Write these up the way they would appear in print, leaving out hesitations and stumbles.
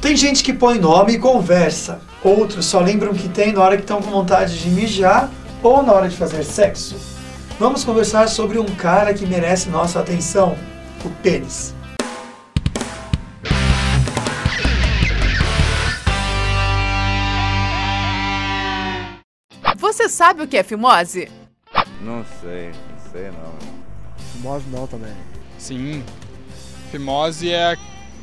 Tem gente que põe nome e conversa. Outros só lembram que tem na hora que estão com vontade de mijar ou na hora de fazer sexo. Vamos conversar sobre um cara que merece nossa atenção, o pênis. Você sabe o que é fimose? Não sei não. Fimose não também. Sim, fimose é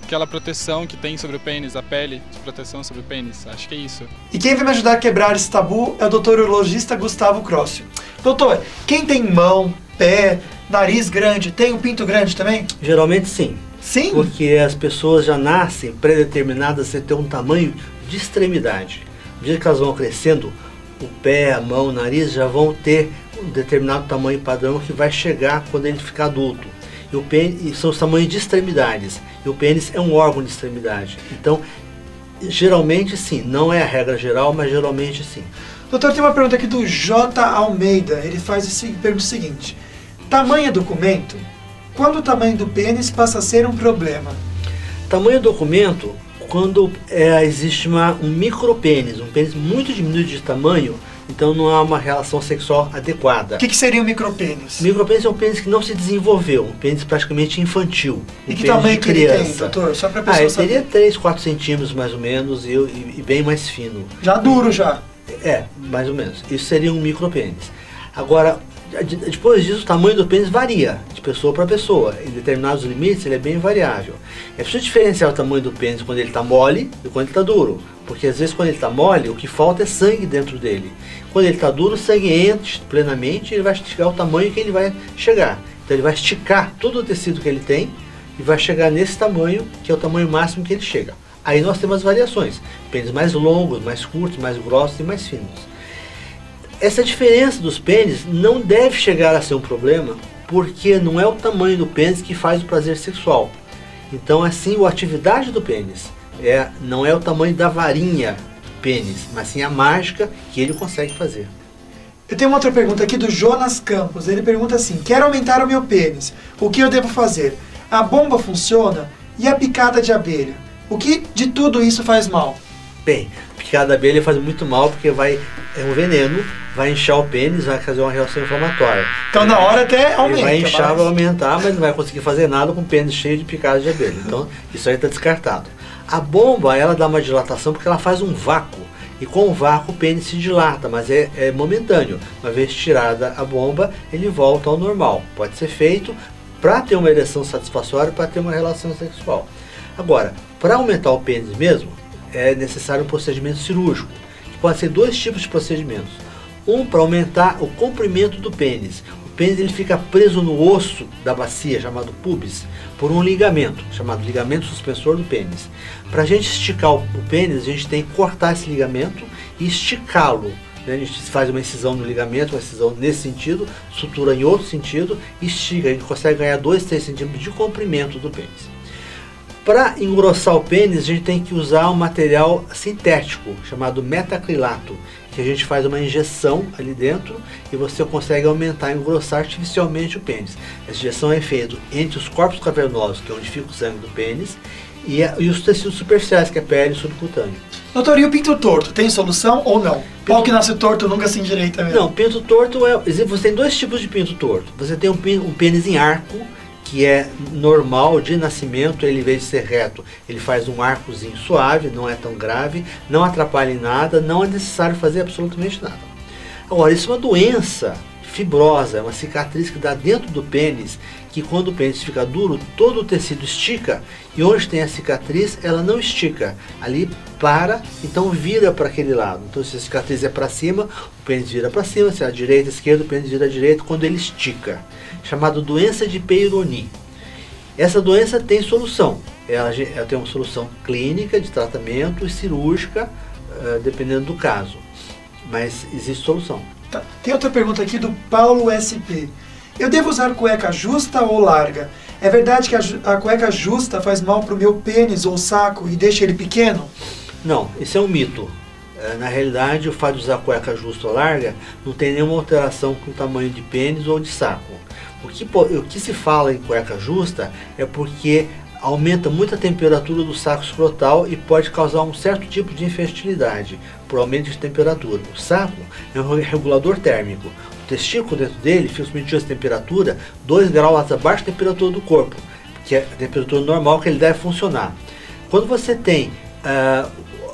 aquela proteção que tem sobre o pênis, a pele de proteção sobre o pênis, acho que é isso. E quem vai me ajudar a quebrar esse tabu é o doutor urologista Gustavo Crócio. Doutor, quem tem mão, pé, nariz grande, tem um pinto grande também? Geralmente sim. Sim? Porque as pessoas já nascem predeterminadas a ter um tamanho de extremidade. À medida que elas vão crescendo, o pé, a mão, o nariz já vão ter um determinado tamanho padrão que vai chegar quando ele ficar adulto. E o pênis são os tamanhos de extremidades. E o pênis é um órgão de extremidade. Então, geralmente sim. Não é a regra geral, mas geralmente sim. Doutor, tem uma pergunta aqui do J. Almeida. Ele pergunta o seguinte. Tamanho é documento? Quando o tamanho do pênis passa a ser um problema? Tamanho é documento quando existe um micropênis, um pênis muito diminuído de tamanho, então não há uma relação sexual adequada. O que seria um micropênis? Micropênis é um pênis que não se desenvolveu, um pênis praticamente infantil. E que tamanho que ele tem, doutor? Só para a pessoa saber. Ele teria 3, 4 centímetros mais ou menos e bem mais fino. Já duro já? Mais ou menos. Isso seria um micropênis. Agora, depois disso, o tamanho do pênis varia de pessoa para pessoa. Em determinados limites, ele é bem variável. É preciso diferenciar o tamanho do pênis quando ele está mole e quando ele está duro. Porque às vezes quando ele está mole, o que falta é sangue dentro dele. Quando ele está duro, o sangue entra plenamente e ele vai esticar o tamanho que ele vai chegar. Então ele vai esticar todo o tecido que ele tem e vai chegar nesse tamanho, que é o tamanho máximo que ele chega. Aí nós temos as variações. Pênis mais longos, mais curtos, mais grossos e mais finos. Essa diferença dos pênis não deve chegar a ser um problema, porque não é o tamanho do pênis que faz o prazer sexual. Então, assim, a atividade do pênis não é o tamanho da varinha do pênis, mas sim a mágica que ele consegue fazer. Eu tenho uma outra pergunta aqui do Jonas Campos. Ele pergunta assim, quero aumentar o meu pênis, o que eu devo fazer? A bomba funciona? E a picada de abelha? O que de tudo isso faz mal? Bem, picada de abelha faz muito mal porque é um veneno, vai inchar o pênis, vai fazer uma reação inflamatória. Então na hora até aumenta. Ele vai inchar, vai aumentar, mas não vai conseguir fazer nada com o pênis cheio de picadas de abelha. Então isso aí está descartado. A bomba, ela dá uma dilatação porque ela faz um vácuo. E com o vácuo o pênis se dilata, mas é momentâneo. Uma vez tirada a bomba, ele volta ao normal. Pode ser feito para ter uma ereção satisfatória, para ter uma relação sexual. Agora, para aumentar o pênis mesmo, é necessário um procedimento cirúrgico, que pode ser 2 tipos de procedimentos. Um para aumentar o comprimento do pênis. O pênis ele fica preso no osso da bacia, chamado pubis, por um ligamento, chamado ligamento suspensor do pênis. Para a gente esticar o pênis, a gente tem que cortar esse ligamento e esticá-lo. A gente faz uma incisão no ligamento, uma incisão nesse sentido, sutura em outro sentido, e estica. A gente consegue ganhar 2, 3 centímetros de comprimento do pênis. Para engrossar o pênis, a gente tem que usar um material sintético, chamado metacrilato, que a gente faz uma injeção ali dentro e você consegue aumentar e engrossar artificialmente o pênis. Essa injeção é feita entre os corpos cavernosos, que é onde fica o sangue do pênis, e os tecidos superficiais, que é a pele subcutânea. Doutor, e o pinto torto, tem solução ou não? Pau que nasce torto nunca se endireita mesmo. Não, pinto torto você tem 2 tipos de pinto torto. Você tem um pênis em arco, que é normal de nascimento, ele em vez de ser reto, ele faz um arcozinho suave, não é tão grave, não atrapalha em nada, não é necessário fazer absolutamente nada. Agora, isso é uma doença fibrosa, é uma cicatriz que dá dentro do pênis, que quando o pênis fica duro, todo o tecido estica, e onde tem a cicatriz, ela não estica, ali para, então vira para aquele lado. Então se a cicatriz é para cima, o pênis vira para cima, se é a direita, a esquerda, o pênis vira à direita, quando ele estica. Chamado doença de Peyronie. Essa doença tem solução. Ela tem uma solução clínica de tratamento e cirúrgica, dependendo do caso. Mas existe solução. Tá. Tem outra pergunta aqui do Paulo SP. Eu devo usar cueca justa ou larga? É verdade que a cueca justa faz mal para o meu pênis ou saco e deixa ele pequeno? Não, isso é um mito. Na realidade, o fato de usar cueca justa ou larga não tem nenhuma alteração com o tamanho de pênis ou de saco. O que se fala em cueca justa é porque aumenta muito a temperatura do saco escrotal e pode causar um certo tipo de infertilidade por aumento de temperatura. O saco é um regulador térmico. O testículo dentro dele fica medindo essa temperatura 2 graus abaixo da temperatura do corpo, que é a temperatura normal que ele deve funcionar. Quando você tem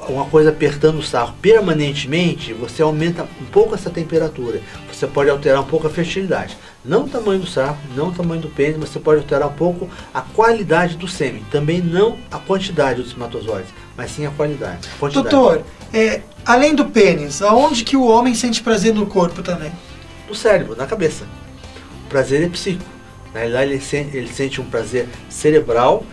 uma coisa apertando o saco permanentemente, você aumenta um pouco essa temperatura. Você pode alterar um pouco a fertilidade. Não o tamanho do saco, não o tamanho do pênis, mas você pode alterar um pouco a qualidade do sêmen. Também não a quantidade dos espermatozoides, mas sim a qualidade. Doutor, além do pênis, aonde que o homem sente prazer no corpo também? No cérebro, na cabeça. O prazer é psíquico. Na realidade, ele sente um prazer cerebral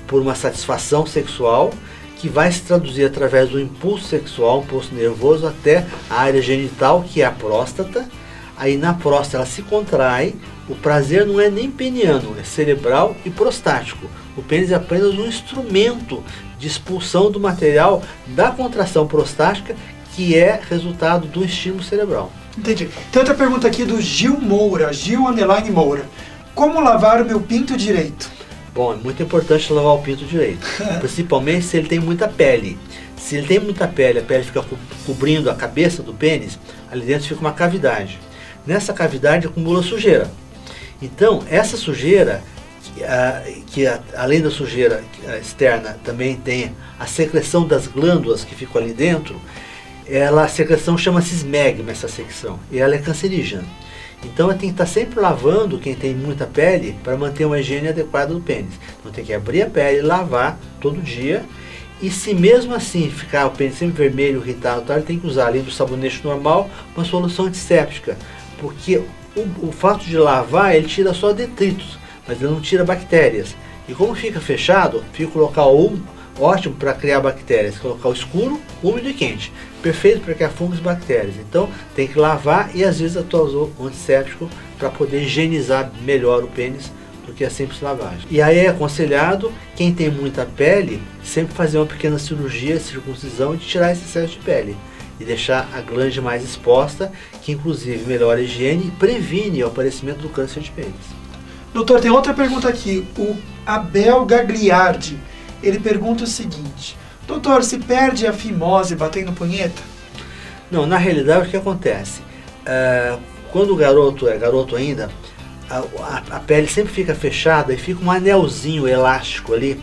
por uma satisfação sexual que vai se traduzir através do impulso sexual, um impulso nervoso, até a área genital, que é a próstata. Aí na próstata ela se contrai. O prazer não é nem peniano, é cerebral e prostático. O pênis é apenas um instrumento de expulsão do material da contração prostática, que é resultado do estímulo cerebral. Entendi. Tem outra pergunta aqui do Gil Moura, Gil_Moura. Como lavar o meu pinto direito? Bom, é muito importante lavar o pinto direito, principalmente se ele tem muita pele. Se ele tem muita pele, a pele fica cobrindo a cabeça do pênis, ali dentro fica uma cavidade. Nessa cavidade acumula sujeira. Então, essa sujeira, que além da sujeira externa, também tem a secreção das glândulas que ficam ali dentro, a secreção chama-se esmegma, essa secreção, e ela é cancerígena. Então tem que estar sempre lavando, quem tem muita pele, para manter uma higiene adequada do pênis. Então tem que abrir a pele, lavar todo dia. E se mesmo assim ficar o pênis sempre vermelho, irritado, ele tem que usar, além do sabonete normal, uma solução antisséptica. Porque o fato de lavar, ele tira só detritos, mas ele não tira bactérias. E como fica fechado, fica o local ótimo para criar bactérias, que é o local escuro, úmido e quente. Perfeito para criar fungos e bactérias. Então tem que lavar e às vezes atuar o antisséptico para poder higienizar melhor o pênis do que a simples lavagem. E aí é aconselhado, quem tem muita pele, sempre fazer uma pequena cirurgia, circuncisão, de tirar esse excesso de pele e deixar a glande mais exposta, que inclusive melhora a higiene e previne o aparecimento do câncer de pênis. Doutor, tem outra pergunta aqui. O Abel Gagliardi, ele pergunta o seguinte: doutor, se perde a fimose batendo punheta? Não, na realidade o que acontece? Quando o garoto é garoto ainda, a pele sempre fica fechada e fica um anelzinho elástico ali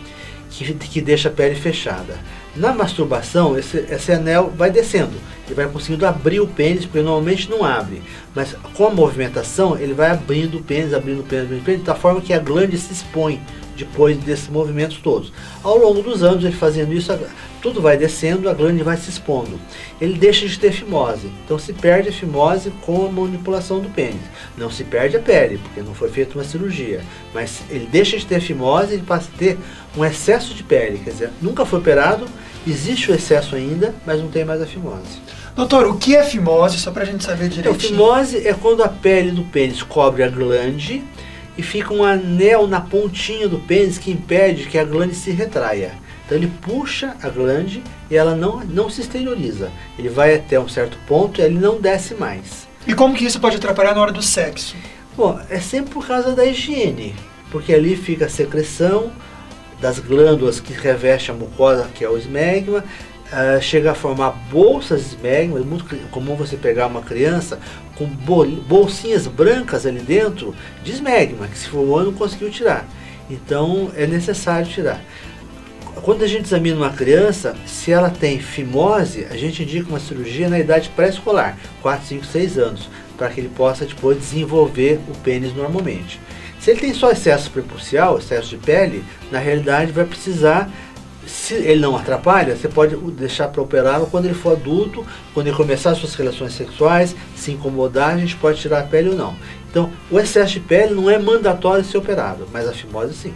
que deixa a pele fechada. Na masturbação, esse anel vai descendo, ele vai conseguindo abrir o pênis, porque normalmente não abre, mas com a movimentação ele vai abrindo o pênis, de tal forma que a glande se expõe depois desses movimentos todos. Ao longo dos anos, ele fazendo isso, tudo vai descendo, a glande vai se expondo. Ele deixa de ter fimose. Então se perde a fimose com a manipulação do pênis. Não se perde a pele, porque não foi feita uma cirurgia. Mas ele deixa de ter fimose e ele passa a ter um excesso de pele. Quer dizer, nunca foi operado, existe o excesso ainda, mas não tem mais a fimose. Doutor, o que é fimose? Só pra gente saber direitinho. Então, fimose é quando a pele do pênis cobre a glande e fica um anel na pontinha do pênis que impede que a glande se retraia. Então ele puxa a glande e ela não se exterioriza. Ele vai até um certo ponto e ele não desce mais. E como que isso pode atrapalhar na hora do sexo? Bom, é sempre por causa da higiene, porque ali fica a secreção das glândulas que revestem a mucosa, que é o esmegma, chega a formar bolsas de esmegma. É muito comum você pegar uma criança com bolsinhas brancas ali dentro de esmegma, que se formou não conseguiu tirar. Então é necessário tirar. Quando a gente examina uma criança, se ela tem fimose, a gente indica uma cirurgia na idade pré-escolar, 4, 5, 6 anos, para que ele possa depois desenvolver o pênis normalmente. Se ele tem só excesso prepúcial, excesso de pele, na realidade vai precisar, se ele não atrapalha, você pode deixar para operá-lo quando ele for adulto, quando ele começar as suas relações sexuais, se incomodar, a gente pode tirar a pele ou não. Então, o excesso de pele não é mandatório ser operado, mas a fimose sim.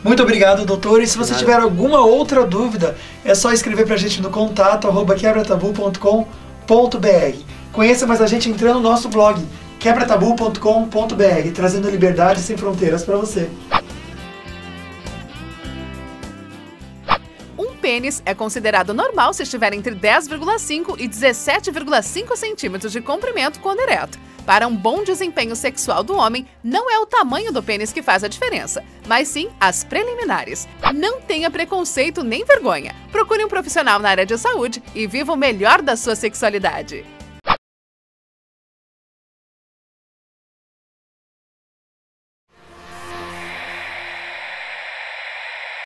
Muito obrigado, doutor. E se você tiver alguma outra dúvida, é só escrever pra gente no contato@quebratabu.com.br. Conheça mais a gente entrando no nosso blog, quebratabu.com.br, trazendo liberdade sem fronteiras para você. pênis é considerado normal se estiver entre 10,5 e 17,5 centímetros de comprimento quando ereto. Para um bom desempenho sexual do homem, não é o tamanho do pênis que faz a diferença, mas sim as preliminares. Não tenha preconceito nem vergonha. Procure um profissional na área de saúde e viva o melhor da sua sexualidade.